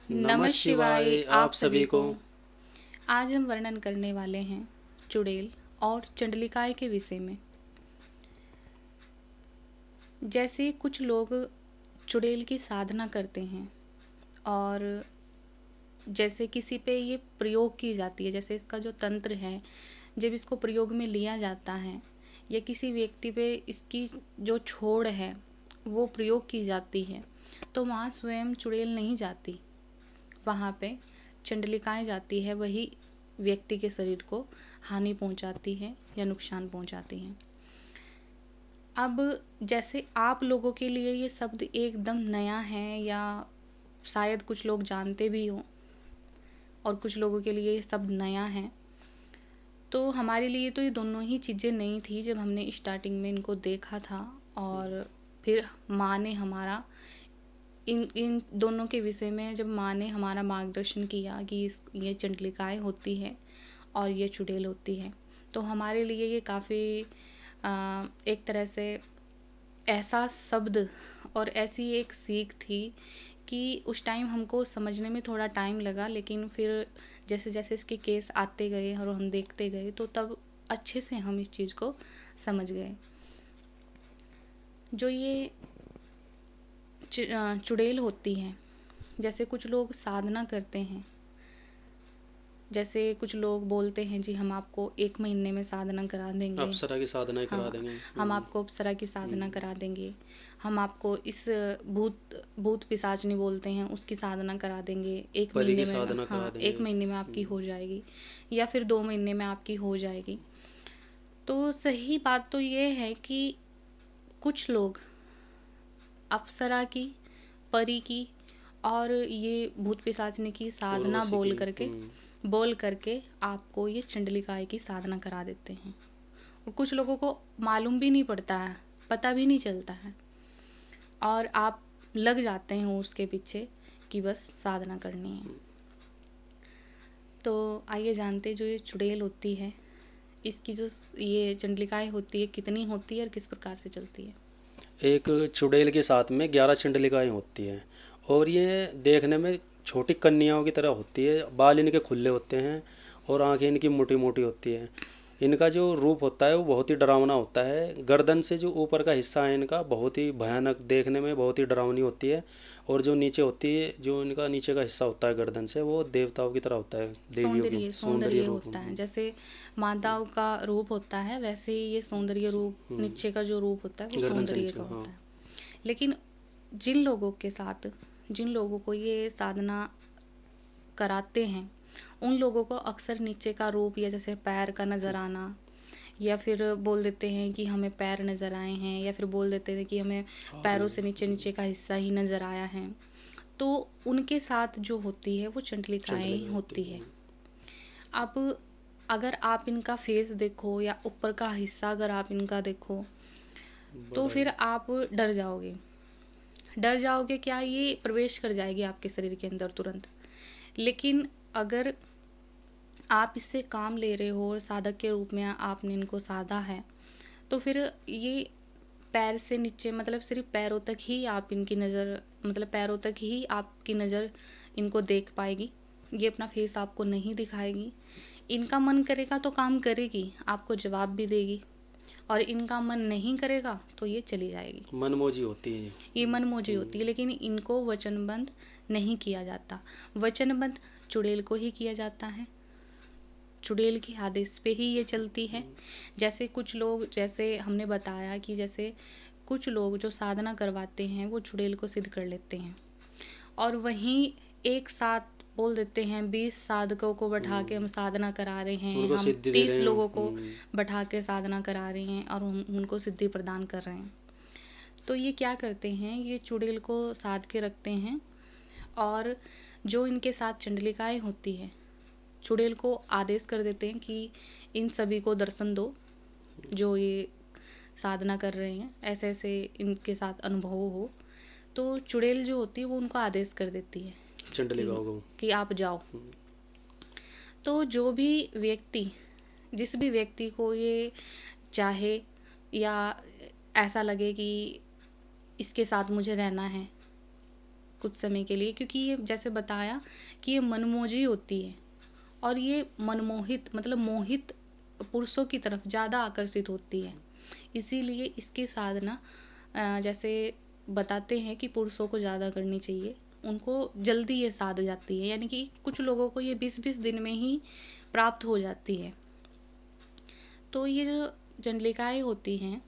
नमः शिवाय आप सभी को। आज हम वर्णन करने वाले हैं चुड़ैल और चंडलिकाय के विषय में। जैसे कुछ लोग चुड़ैल की साधना करते हैं और जैसे किसी पे ये प्रयोग की जाती है, जैसे इसका जो तंत्र है जब इसको प्रयोग में लिया जाता है या किसी व्यक्ति पे इसकी जो छोड़ है वो प्रयोग की जाती है, तो वहाँ स्वयं चुड़ैल नहीं जाती, वहाँ पे चंडलिकाएँ जाती है, वही व्यक्ति के शरीर को हानि पहुँचाती है या नुकसान पहुँचाती हैं। अब जैसे आप लोगों के लिए ये शब्द एकदम नया है या शायद कुछ लोग जानते भी हों और कुछ लोगों के लिए ये शब्द नया है, तो हमारे लिए तो ये दोनों ही चीज़ें नई थी जब हमने स्टार्टिंग में इनको देखा था। और फिर माँ ने हमारा इन इन दोनों के विषय में जब माँ ने हमारा मार्गदर्शन किया कि ये चंडलिकाएँ होती है और ये चुड़ैल होती है, तो हमारे लिए ये काफ़ी एक तरह से ऐसा शब्द और ऐसी एक सीख थी कि उस टाइम हमको समझने में थोड़ा टाइम लगा, लेकिन फिर जैसे जैसे इसके केस आते गए और हम देखते गए तो तब अच्छे से हम इस चीज़ को समझ गए। जो ये चुड़ैल होती है, जैसे कुछ लोग साधना करते हैं, जैसे कुछ लोग बोलते हैं जी हम आपको 1 महीने में साधना करा देंगे, अप्सरा की साधनाएं करा हाँ देंगे। हम आपको अप्सरा की साधना करा देंगे, हम आपको इस भूत भूत पिशाचनी बोलते हैं उसकी साधना करा देंगे 1 परी महीने की में, साधना करा हाँ देंगे। 1 महीने में आपकी हो जाएगी या फिर 2 महीने में आपकी हो जाएगी। तो सही बात तो ये है कि कुछ लोग अप्सरा की, परी की और ये भूत पिशाचनी की साधना उर्वशी की। बोल करके आपको ये चंडलिकाय की साधना करा देते हैं और कुछ लोगों को मालूम भी नहीं पड़ता है, पता भी नहीं चलता है और आप लग जाते हैं उसके पीछे कि बस साधना करनी है। तो आइए जानते जो ये चुड़ैल होती है, इसकी जो ये चंडलिकाएँ होती है कितनी होती है और किस प्रकार से चलती है। एक चुड़ैल के साथ में 11 चंडलिकाएं होती हैं और ये देखने में छोटी कन्याओं की तरह होती है। बाल इनके खुले होते हैं और आंखें इनकी मोटी मोटी होती हैं। इनका जो रूप होता है वो बहुत ही डरावना होता है। गर्दन से जो ऊपर का हिस्सा है इनका बहुत ही भयानक, देखने में बहुत ही डरावनी होती है। और जो नीचे होती है, जो इनका नीचे का हिस्सा होता है गर्दन से, वो देवताओं की तरह होता है, देवियों की सौंदर्य सौंदर्य रूप। होता है, जैसे माताओं का रूप होता है वैसे ही ये सौंदर्य रूप, नीचे का जो रूप होता है वो गर्दन से सौंदर्य नीचे का का, हाँ। होता है। लेकिन जिन लोगों के साथ, जिन लोगों को ये साधना कराते हैं, उन लोगों को अक्सर नीचे का रूप या जैसे पैर का नज़र आना, या फिर बोल देते हैं कि हमें पैर नज़र आए हैं, या फिर बोल देते हैं कि हमें पैरों से नीचे नीचे का हिस्सा ही नज़र आया है, तो उनके साथ जो होती है वो चंडलिकाएँ चंडलिका होती होती है। है। अब अगर आप इनका फेस देखो या ऊपर का हिस्सा अगर आप इनका देखो तो बड़ा फिर आप डर जाओगे। डर जाओगे क्या, ये प्रवेश कर जाएगी आपके शरीर के अंदर तुरंत। लेकिन अगर आप इससे काम ले रहे हो और साधक के रूप में आपने इनको साधा है, तो फिर ये पैर से नीचे मतलब सिर्फ पैरों तक ही आप इनकी नज़र, मतलब पैरों तक ही आपकी नज़र इनको देख पाएगी। ये अपना फेस आपको नहीं दिखाएगी। इनका मन करेगा तो काम करेगी, आपको जवाब भी देगी, और इनका मन नहीं करेगा तो ये चली जाएगी। मनमोजी होती है ये मनमोजी होती है, लेकिन इनको वचनबंद नहीं किया जाता। वचनबंद चुड़ैल को ही किया जाता है, चुड़ैल के आदेश पे ही ये चलती है। जैसे कुछ लोग, जैसे हमने बताया कि जैसे कुछ लोग जो साधना करवाते हैं वो चुड़ैल को सिद्ध कर लेते हैं और वहीं एक साथ बोल देते हैं 20 साधकों को बैठा के हम साधना करा रहे हैं, उनको हम सिद्धि दे 30 रहे लोगों को हैं। बैठा के साधना करा रहे हैं और हम उनको सिद्धि प्रदान कर रहे हैं। तो ये क्या करते हैं, ये चुड़ैल को साध के रखते हैं और जो इनके साथ चंडलिकाएँ होती है चुड़ैल को आदेश कर देते हैं कि इन सभी को दर्शन दो जो ये साधना कर रहे हैं, ऐसे ऐसे इनके साथ अनुभव हो। तो चुड़ैल जो होती है वो उनको आदेश कर देती है चंडलिकाओं को। कि आप जाओ। तो जो भी व्यक्ति, जिस भी व्यक्ति को ये चाहे या ऐसा लगे कि इसके साथ मुझे रहना है, कुछ समय के लिए, क्योंकि ये जैसे बताया कि ये मनमोजी होती है और ये मनमोहित मतलब मोहित पुरुषों की तरफ ज़्यादा आकर्षित होती है। इसीलिए इसकी साधना जैसे बताते हैं कि पुरुषों को ज़्यादा करनी चाहिए, उनको जल्दी ये साध जाती है, यानी कि कुछ लोगों को ये 20-20 दिन में ही प्राप्त हो जाती है। तो ये जो चंडलिकाएँ होती हैं,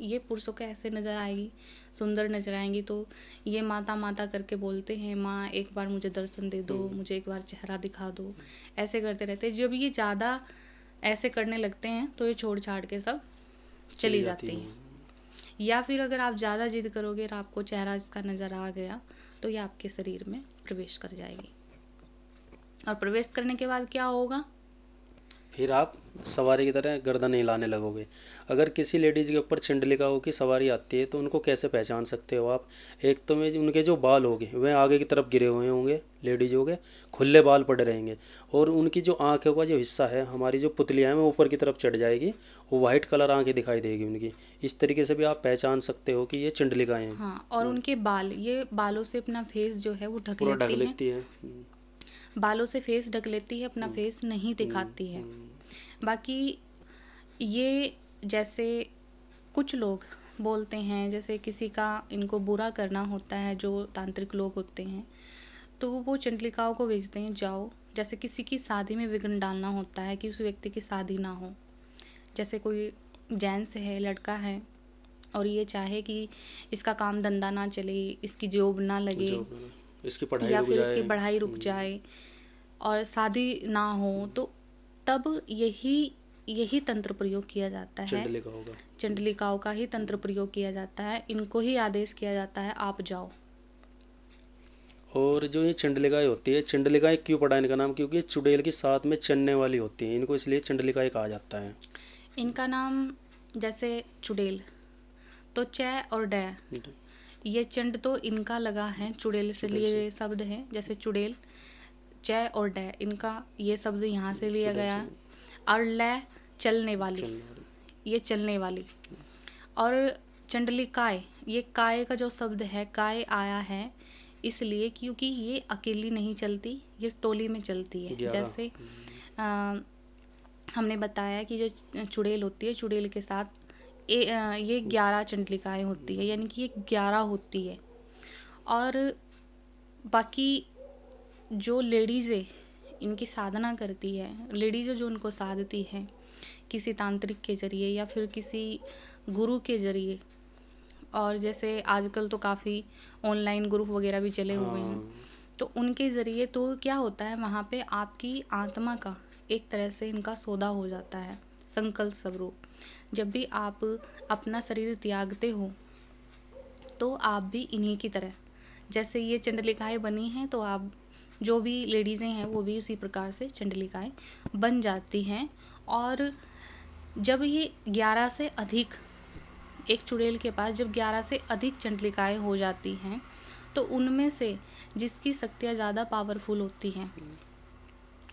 ये पुरुषों को ऐसे नज़र आएगी, सुंदर नज़र आएंगी, तो ये माता माता करके बोलते हैं, माँ एक बार मुझे दर्शन दे दो, मुझे एक बार चेहरा दिखा दो, ऐसे करते रहते हैं। जब ये ज़्यादा ऐसे करने लगते हैं तो ये छोड़ छाड़ के सब चली जाती हैं। या फिर अगर आप ज़्यादा जिद करोगे और आपको चेहरा इसका नज़र आ गया तो ये आपके शरीर में प्रवेश कर जाएगी। और प्रवेश करने के बाद क्या होगा? फिर आप सवारी की तरह गर्दन हिलाने लगोगे। अगर किसी लेडीज़ के ऊपर चंडलिकाओं की सवारी आती है तो उनको कैसे पहचान सकते हो आप? एक तो में उनके जो बाल होंगे वह आगे की तरफ गिरे हुए होंगे, लेडीज़ होंगे खुले बाल पड़े रहेंगे, और उनकी जो आँखों का जो हिस्सा है, हमारी जो पुतलियाँ हैं वो ऊपर की तरफ चढ़ जाएगी, वो वाइट कलर आँखें दिखाई देगी उनकी। इस तरीके से भी आप पहचान सकते हो कि ये चंडलिकाएँ हैं। हाँ, और उनके बाल, ये बालों से अपना फेस जो है वो ढक पूरा ढक लेती हैं। लेती है। बालों से फेस ढक लेती है, अपना फेस नहीं दिखाती है। बाकी ये जैसे कुछ लोग बोलते हैं, जैसे किसी का इनको बुरा करना होता है, जो तांत्रिक लोग होते हैं, तो वो चंडलिकाओं को भेजते हैं, जाओ। जैसे किसी की शादी में विघ्न डालना होता है कि उस व्यक्ति की शादी ना हो, जैसे कोई जेंट्स है, लड़का है, और ये चाहे कि इसका काम धंधा ना चले, इसकी जॉब ना लगे, इसकी पढ़ाई या रुक फिर जाए, इसकी पढ़ाई रुक जाए और शादी ना हो, तो तब यही तंत्र प्रयोग किया जाता है। चंडलिकाओं का ही तंत्र प्रयोग किया जाता है, इनको ही आदेश किया जाता है, आप जाओ। और जो ये चंडलिकाएँ होती है, चंडलिकाएँ क्यों पड़ा इनका नाम? क्योंकि ये चुड़ैल के साथ में चलने वाली होती हैं, इनको इसलिए चंडलिकाएँ कहा जाता है। इनका नाम जैसे चुड़ैल, तो च और ड, ये चंड तो इनका लगा है, चुड़ैल से लिए गए शब्द हैं। जैसे चुड़ैल, च और ड, इनका ये शब्द यहाँ से लिया गया है। और ल, चलने वाली, ये चलने वाली। और चंडलिकाएँ, ये काय का जो शब्द है, काय आया है इसलिए क्योंकि ये अकेली नहीं चलती, ये टोली में चलती है। जैसे हमने बताया कि जो चुड़ैल होती है, चुड़ैल के साथ ये 11 चंडलिकाएँ होती है, यानी कि ये 11 होती है। और बाकी जो लेडीज़ें इनकी साधना करती है, लेडीज़ें जो उनको साधती हैं किसी तांत्रिक के ज़रिए या फिर किसी गुरु के ज़रिए, और जैसे आजकल तो काफ़ी ऑनलाइन ग्रुप वगैरह भी चले हुए हैं, तो उनके ज़रिए तो क्या होता है, वहाँ पे आपकी आत्मा का एक तरह से इनका सौदा हो जाता है, संकल्प स्वरूप। जब भी आप अपना शरीर त्यागते हो तो आप भी इन्हीं की तरह, जैसे ये चंडलिकाएँ बनी हैं, तो आप जो भी लेडीज़ें हैं वो भी उसी प्रकार से चंडलिकाएँ बन जाती हैं। और जब ये 11 से अधिक, एक चुड़ैल के पास जब 11 से अधिक चंडलिकाएँ हो जाती हैं, तो उनमें से जिसकी शक्तियाँ ज़्यादा पावरफुल होती हैं,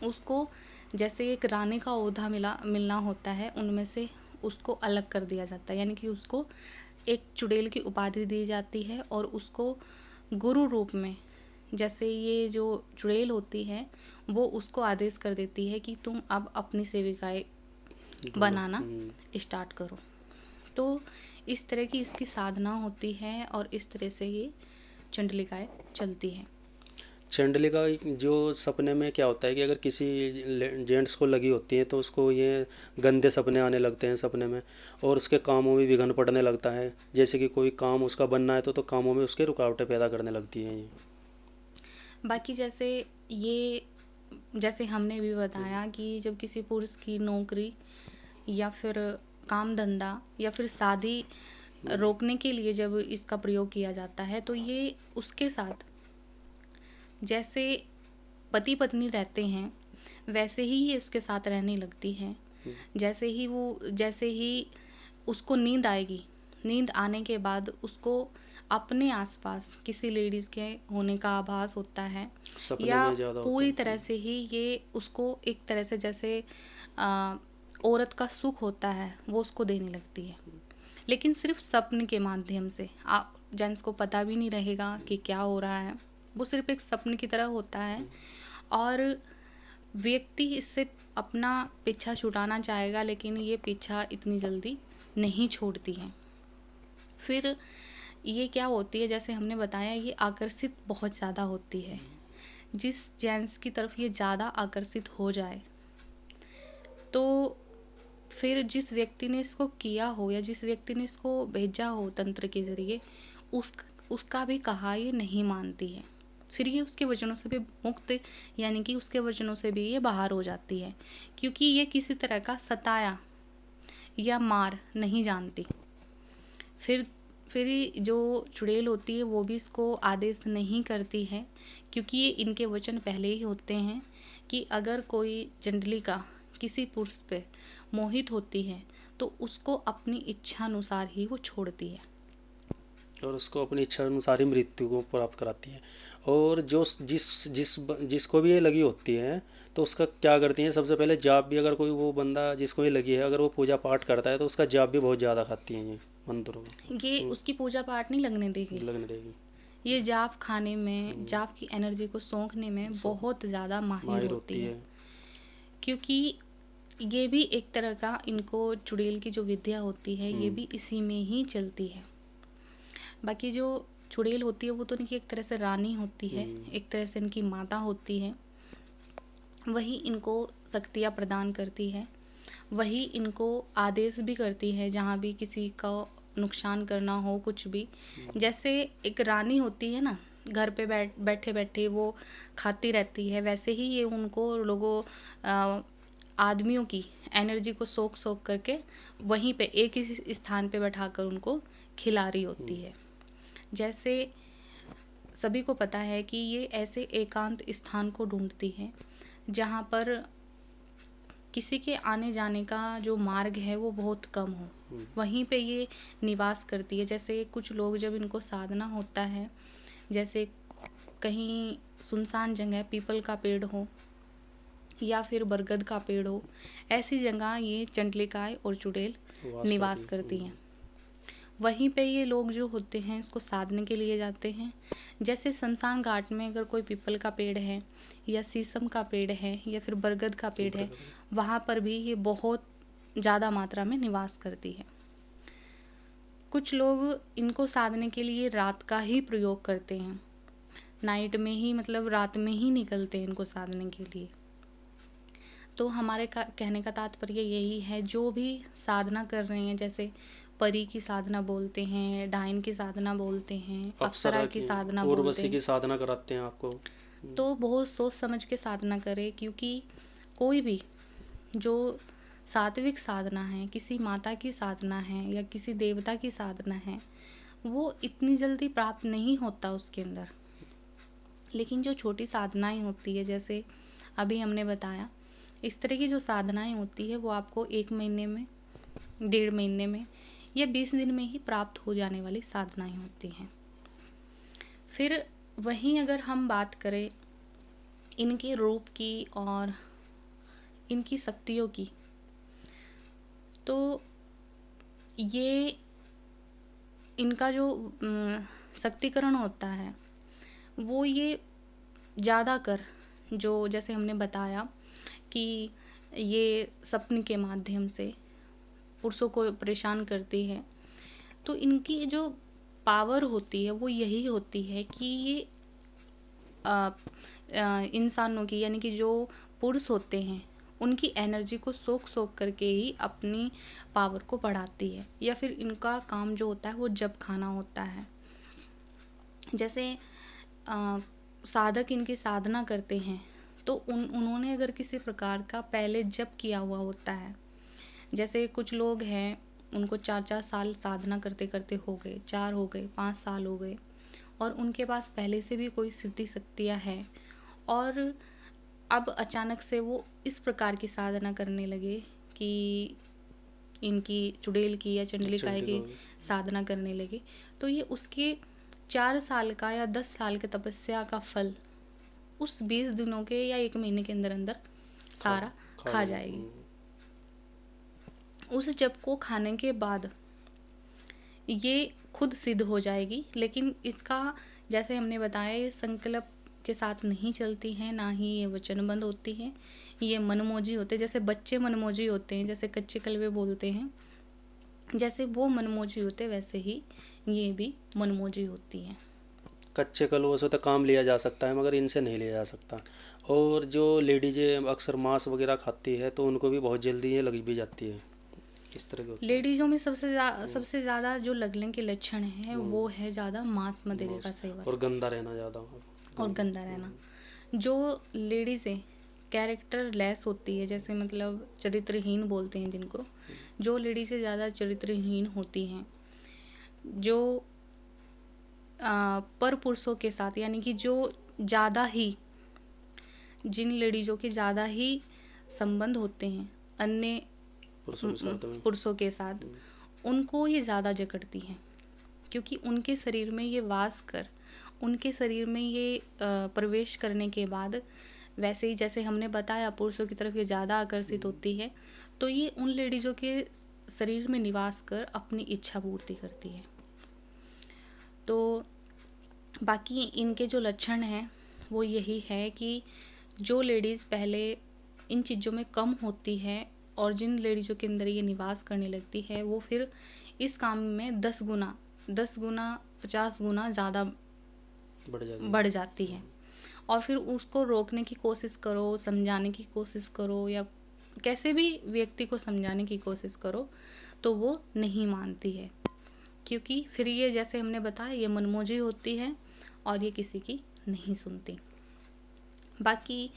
उसको जैसे एक रानी का ओहदा मिलना होता है, उनमें से उसको अलग कर दिया जाता है, यानी कि उसको एक चुड़ैल की उपाधि दी जाती है और उसको गुरु रूप में, जैसे ये जो चुड़ैल होती है वो उसको आदेश कर देती है कि तुम अब अपनी सेविकाएँ बनाना स्टार्ट करो। तो इस तरह की इसकी साधना होती है और इस तरह से ये चंडलिकाएँ चलती हैं। चंडलिका जो सपने में क्या होता है कि अगर किसी जेंट्स को लगी होती है तो उसको ये गंदे सपने आने लगते हैं सपने में, और उसके कामों में विघ्न पड़ने लगता है। जैसे कि कोई काम उसका बनना है तो कामों में उसके रुकावटें पैदा करने लगती हैं ये। बाकी जैसे हमने भी बताया कि जब किसी पुरुष की नौकरी या फिर काम धंधा या फिर शादी रोकने के लिए जब इसका प्रयोग किया जाता है, तो ये उसके साथ जैसे पति पत्नी रहते हैं वैसे ही ये उसके साथ रहने लगती है। जैसे ही उसको नींद आएगी, नींद आने के बाद उसको अपने आसपास किसी लेडीज़ के होने का आभास होता है, या पूरी तरह से ही ये उसको एक तरह से जैसे औरत का सुख होता है वो उसको देने लगती है, लेकिन सिर्फ सपने के माध्यम से। जेंट्स को पता भी नहीं रहेगा कि क्या हो रहा है, वो सिर्फ एक सपने की तरह होता है। और व्यक्ति इससे अपना पीछा छुड़ाना चाहेगा, लेकिन ये पीछा इतनी जल्दी नहीं छोड़ती है। फिर ये क्या होती है, जैसे हमने बताया, ये आकर्षित बहुत ज़्यादा होती है। जिस जेंट्स की तरफ ये ज़्यादा आकर्षित हो जाए, तो फिर जिस व्यक्ति ने इसको किया हो या जिस व्यक्ति ने इसको भेजा हो तंत्र के ज़रिए, उसका भी कहा ये नहीं मानती है। फिर ये उसके वचनों से भी मुक्त, यानी कि उसके वचनों से भी ये बाहर हो जाती है, क्योंकि ये किसी तरह का सताया या मार नहीं जानती। फिर जो चुड़ैल होती है वो भी इसको आदेश नहीं करती है, क्योंकि ये इनके वचन पहले ही होते हैं कि अगर कोई चंडलिका किसी पुरुष पे मोहित होती है तो उसको अपनी इच्छा अनुसार ही वो छोड़ती है और उसको अपनी इच्छा अनुसार ही मृत्यु को प्राप्त कराती है। और जो जिसको भी ये लगी होती है तो उसका क्या करती हैं, सबसे पहले जाप भी, अगर कोई वो बंदा जिसको ये लगी है अगर वो पूजा पाठ करता है तो उसका जाप भी बहुत ज़्यादा खाती हैं ये मंत्रों का। ये उसकी पूजा पाठ नहीं लगने देगी, लगने देगी। ये जाप खाने में, जाप की एनर्जी को सोखने में बहुत ज़्यादा माहिर होती है। क्योंकि ये भी एक तरह का, इनको चुड़ैल की जो विद्या होती है ये भी इसी में ही चलती है। बाकी जो चुड़ैल होती है वो तो इनकी एक तरह से रानी होती है, एक तरह से इनकी माता होती है। वही इनको शक्तियाँ प्रदान करती है, वही इनको आदेश भी करती है जहाँ भी किसी का नुकसान करना हो, कुछ भी। जैसे एक रानी होती है ना, घर पे बैठे बैठे वो खाती रहती है, वैसे ही ये उनको लोगों आदमियों की एनर्जी को सोख करके वहीं पे एक ही स्थान पे बैठाकर उनको खिला रही होती है। जैसे सभी को पता है कि ये ऐसे एकांत स्थान को ढूंढती है जहाँ पर किसी के आने जाने का जो मार्ग है वो बहुत कम हो, वहीं पे ये निवास करती है। जैसे कुछ लोग जब इनको साधना होता है, जैसे कहीं सुनसान जगह पीपल का पेड़ हो या फिर बरगद का पेड़ हो, ऐसी जगह ये चंडलिकाएँ और चुड़ैल निवास करती हैं। वहीं पे ये लोग जो होते हैं इसको साधने के लिए जाते हैं। जैसे शमशान घाट में अगर कोई पीपल का पेड़ है या शीशम का पेड़ है या फिर बरगद का पेड़ है, वहाँ पर भी ये बहुत ज़्यादा मात्रा में निवास करती है। कुछ लोग इनको साधने के लिए रात का ही प्रयोग करते हैं, नाइट में ही, मतलब रात में ही निकलते हैं इनको साधने के लिए। तो हमारे कहने का तात्पर्य यही है, जो भी साधना कर रहे हैं, जैसे परी की साधना बोलते हैं, डायन की साधना बोलते हैं, अप्सरा की साधना बोलते हैं, उर्वशी की साधना कराते हैं आपको, तो बहुत सोच समझ के साधना करें। क्योंकि कोई भी जो सात्विक साधना है, किसी माता की साधना है या किसी देवता की साधना है, वो इतनी जल्दी प्राप्त नहीं होता उसके अंदर। लेकिन जो छोटी साधनाएं होती है, जैसे अभी हमने बताया, इस तरह की जो साधनाएं होती है वो आपको 1 महीने में, 1.5 महीने में या 20 दिन में ही प्राप्त हो जाने वाली साधनाएं होती हैं। फिर वहीं अगर हम बात करें इनके रूप की और इनकी शक्तियों की, तो ये इनका जो शक्तिकरण होता है वो ये ज़्यादातर, जो जैसे हमने बताया कि ये सपने के माध्यम से पुरुषों को परेशान करती है, तो इनकी जो पावर होती है वो यही होती है कि ये इंसानों की, यानी कि जो पुरुष होते हैं उनकी एनर्जी को सोख करके ही अपनी पावर को बढ़ाती है। या फिर इनका काम जो होता है वो जब खाना होता है। जैसे साधक इनकी साधना करते हैं तो उन्होंने अगर किसी प्रकार का पहले जप किया हुआ होता है, जैसे कुछ लोग हैं उनको 4-4 साल साधना करते करते हो गए, 4 हो गए, 5 साल हो गए, और उनके पास पहले से भी कोई सिद्धि शक्तियाँ है, और अब अचानक से वो इस प्रकार की साधना करने लगे कि इनकी चुड़ैल की या चंडलिका की साधना करने लगे, तो ये उसके 4 साल का या 10 साल के तपस्या का फल उस 20 दिनों के या 1 महीने के अंदर अंदर सारा खा जाएगी। उस जप को खाने के बाद ये खुद सिद्ध हो जाएगी। लेकिन इसका जैसे हमने बताया, ये संकल्प के साथ नहीं चलती हैं, ना ही ये वचनबद्ध होती हैं। ये मनमोजी होते हैं, जैसे बच्चे मनमोजी होते हैं, जैसे कच्चे कलवे बोलते हैं, जैसे वो मनमोजी होते हैं, वैसे ही ये भी मनमोजी होती हैं। कच्चे कलवों से तो काम लिया जा सकता है मगर इनसे नहीं लिया जा सकता। और जो लेडीजें अक्सर मांस वगैरह खाती है तो उनको भी बहुत जल्दी ये लग भी जाती है। किस तरह की होती है? लेडीज़ों में सबसे ज़्यादा जो लगने के लक्षण हैं वो है ज़्यादा मांस मदिरे का सेवन और गंदा रहना ज़्यादा। और गंदा रहना। जो लेडीज़ें कैरेक्टर लेस होती है, जैसे मतलब चरित्रहीन बोलते हैं जिनको, जो लेडीज़ें ज़्यादा चरित्रहीन होती हैं, जो पर पुरुषों के साथ, यानी कि जो ज़्यादा ही, जिन लेडीज़ों के ज़्यादा ही संबंध होते हैं अन्य पुरुषों के साथ, उनको ये ज़्यादा जकड़ती हैं, क्योंकि उनके शरीर में ये वास कर, उनके शरीर में ये प्रवेश करने के बाद, वैसे ही जैसे हमने बताया पुरुषों की तरफ ये ज़्यादा आकर्षित होती है, तो ये उन लेडीज़ों के शरीर में निवास कर अपनी इच्छा पूर्ति करती है। तो बाकी इनके जो लक्षण हैं वो यही है कि जो लेडीज़ पहले इन चीज़ों में कम होती है और जिन लेडीज़ों के अंदर ये निवास करने लगती है, वो फिर इस काम में 10 गुना 50 गुना ज़्यादा बढ़ जाती है। और फिर उसको रोकने की कोशिश करो, समझाने की कोशिश करो, या कैसे भी व्यक्ति को समझाने की कोशिश करो, तो वो नहीं मानती है, क्योंकि फिर ये जैसे हमने बताया ये मनमोजी होती है और ये किसी की नहीं सुनती। बाकी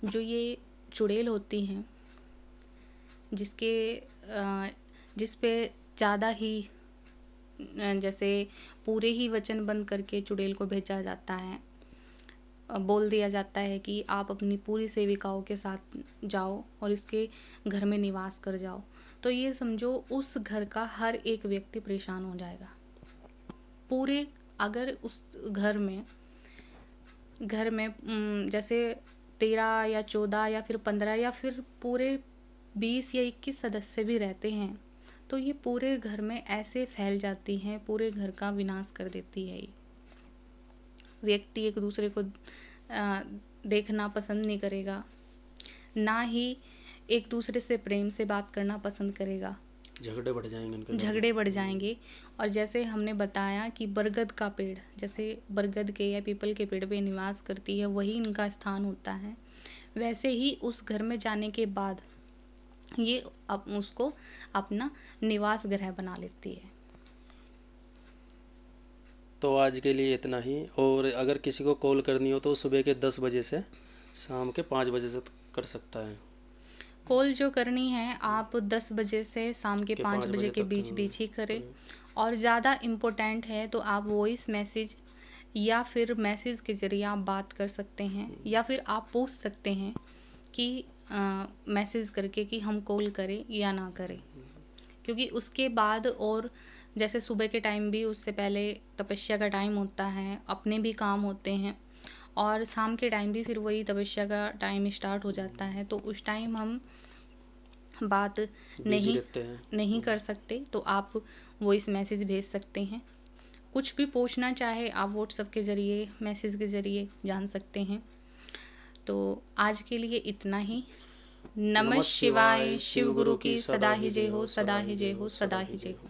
जो ये चुड़ैल होती हैं, जिस पे ज़्यादा ही जैसे पूरे ही वचन बंद करके चुड़ैल को भेजा जाता है, बोल दिया जाता है कि आप अपनी पूरी सेविकाओं के साथ जाओ और इसके घर में निवास कर जाओ, तो ये समझो उस घर का हर एक व्यक्ति परेशान हो जाएगा। पूरे अगर उस घर में जैसे 13 या 14 या फिर 15 या फिर पूरे 20 या 21 सदस्य भी रहते हैं, तो ये पूरे घर में ऐसे फैल जाती हैं, पूरे घर का विनाश कर देती है। ये व्यक्ति एक दूसरे को देखना पसंद नहीं करेगा, ना ही एक दूसरे से प्रेम से बात करना पसंद करेगा, झगड़े बढ़ जाएंगे। और जैसे हमने बताया कि बरगद का पेड़, जैसे बरगद के या पीपल के पेड़ पे निवास करती है, वही इनका स्थान होता है, वैसे ही उस घर में जाने के बाद ये उसको अपना निवास गृह बना लेती है। तो आज के लिए इतना ही। और अगर किसी को कॉल करनी हो तो सुबह के 10 बजे से शाम के 5 बजे से कर सकता है। कॉल जो करनी है आप 10 बजे से शाम के 5 बजे के बीच ही करें। और ज़्यादा इम्पोर्टेंट है तो आप वॉइस मैसेज या फिर मैसेज के ज़रिए आप बात कर सकते हैं, या फिर आप पूछ सकते हैं कि मैसेज करके कि हम कॉल करें या ना करें, क्योंकि उसके बाद, और जैसे सुबह के टाइम भी, उससे पहले तपस्या का टाइम होता है, अपने भी काम होते हैं, और शाम के टाइम भी फिर वही तपस्या का टाइम स्टार्ट हो जाता है, तो उस टाइम हम बात नहीं कर सकते, तो आप वॉइस मैसेज भेज सकते हैं। कुछ भी पूछना चाहे आप व्हाट्सएप के ज़रिए, मैसेज के ज़रिए जान सकते हैं। तो आज के लिए इतना ही। नमः शिवाय। शिव गुरु की सदा ही जय हो, सदा ही जय हो, सदा ही जय हो।